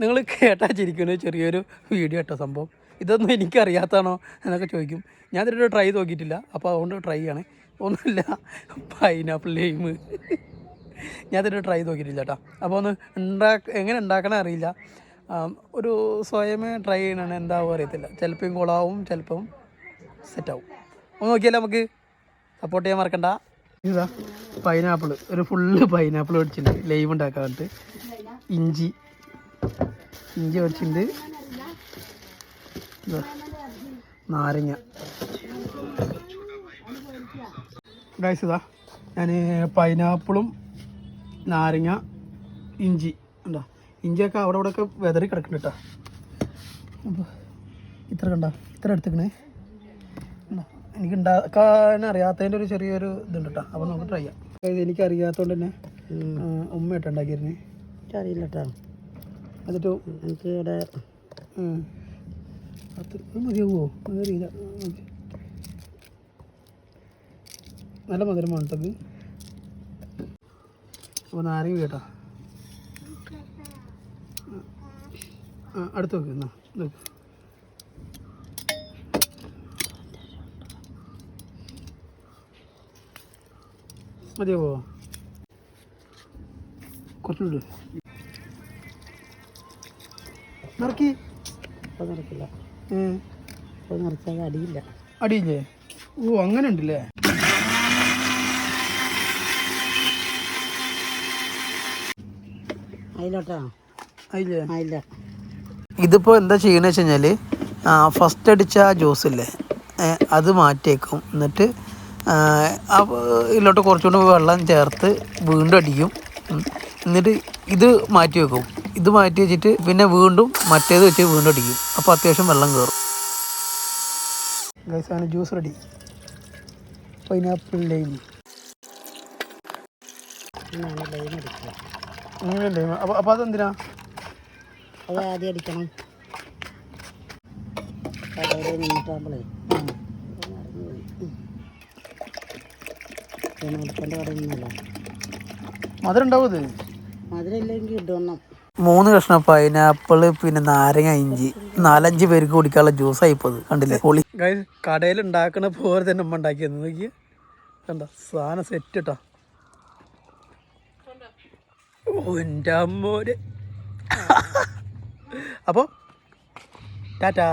നിങ്ങൾ കേട്ടാ ചിരിക്കുന്ന ചെറിയൊരു വീഡിയോ കേട്ടോ സംഭവം. ഇതൊന്നും എനിക്കറിയാത്തതാണോ എന്നൊക്കെ ചോദിക്കും. ഞാൻ ഇതിലൊരു ട്രൈ നോക്കിയിട്ടില്ല, അപ്പോൾ അതുകൊണ്ട് ട്രൈ ആണ്. ഒന്നുമില്ല, പൈനാപ്പിൾ ലൈം. ഞാൻ ഇതിലൊരു ട്രൈ നോക്കിയിട്ടില്ല കേട്ടോ. അപ്പോൾ ഒന്ന് എങ്ങനെ ഉണ്ടാക്കണേ അറിയില്ല. ഒരു സ്വയമേ ട്രൈ ചെയ്യണതാണ്, എന്താവും അറിയത്തില്ല. ചിലപ്പം കുളമാവും, ചിലപ്പം സെറ്റാവും. ഒന്ന് നോക്കിയാലോ, നമുക്ക് സപ്പോർട്ട് ചെയ്യാൻ മറക്കണ്ട. ഇതാ പൈനാപ്പിൾ, ഒരു ഫുള്ള് പൈനാപ്പിൾ മേടിച്ചിട്ടുണ്ട് ലൈം ഉണ്ടാക്കാൻ വേണ്ടിയിട്ട്. ഇഞ്ചി മേടിച്ചിട്ടുണ്ട്. നാരങ്ങ. ഗൈസ് ഇതാ ഞാൻ പൈനാപ്പിളും നാരങ്ങ ഇഞ്ചി ഉണ്ടോ, ഇഞ്ചിയൊക്കെ അവിടെ ഇവിടെയൊക്കെ വെതറി കിടക്കുന്നുണ്ട് കേട്ടോ. അപ്പോൾ ഇത്ര എടുത്തേക്കണേ. എനിക്ക് ഉണ്ടാക്കാൻ അറിയാത്തതിൻ്റെ ഒരു ചെറിയൊരു ഇതുണ്ട് കേട്ടോ. അപ്പോൾ നമുക്ക് ട്രൈ ചെയ്യാം. എനിക്കറിയാത്തതുകൊണ്ട് തന്നെ ഉമ്മ ഇട്ട് ഉണ്ടാക്കിയിരുന്നേ. അറിയില്ല കേട്ടോ. എന്നിട്ട് എനിക്ക് ഇവിടെ മതിയാവുമോ? അറിയില്ല. നല്ല മധുരം വേണ്ടത്. അപ്പോൾ നാരങ്ങ കേട്ടോ. അടുത്ത് വെക്ക്. എന്നാ മതിയാവോ? കുറച്ചുണ്ട് നിറക്കി. ഇപ്പോൾ നിറക്കില്ല. ഇപ്പോൾ നിറച്ചാൽ അടിയില്ല. അടിയില്ലേ? ഓ അങ്ങനെ ഉണ്ടല്ലേ. അതിലോട്ടാ അതില്ല. ഇതിപ്പോൾ എന്താ ചെയ്യണമെന്ന് വെച്ച് കഴിഞ്ഞാൽ ഫസ്റ്റ് അടിച്ച ജ്യൂസ് ഇല്ലേ, അത് മാറ്റിയേക്കും. എന്നിട്ട് ഇതിലോട്ട് കുറച്ചുകൂടി വെള്ളം ചേർത്ത് വീണ്ടും അടിക്കും. എന്നിട്ട് ഇത് മാറ്റി വെക്കും. ഇത് മാറ്റി വെച്ചിട്ട് പിന്നെ വീണ്ടും മറ്റേത് വെച്ച് വീണ്ടും അടിക്കും. അപ്പോൾ അത്യാവശ്യം വെള്ളം കയറും. ഗൈസ് ആണ് juice ready. Pineapple lime. Lime അപ്പോൾ അതെന്തിനാ? അത് ആദ്യം അടിക്കണം. കടയിൽ നിന്നിട്ടാകുമ്പോഴേ എടുക്കേണ്ട കടയൊന്നുമല്ല. മധുരം ഉണ്ടാവും. ഇത് മധുരം ഇല്ലെങ്കിൽ ഇടണം. 3 കഷ്ണം പൈനാപ്പിള്, പിന്നെ നാരങ്ങ, ഇഞ്ചി, 4-5 പേർക്ക് കുടിക്കാനുള്ള ജ്യൂസായി ഇപ്പോൾ. കണ്ടില്ലേ പൊളി. ഗൈസ് കടയിൽ ഉണ്ടാക്കണ പോലെ തന്നെ ഉമ്മ ഉണ്ടാക്കിയത്. നോക്കി കണ്ട സാധനം സെറ്റ് കേട്ടോ. ഓ എൻ്റെ അമ്മോര്. അപ്പോൾ ടാറ്റാ.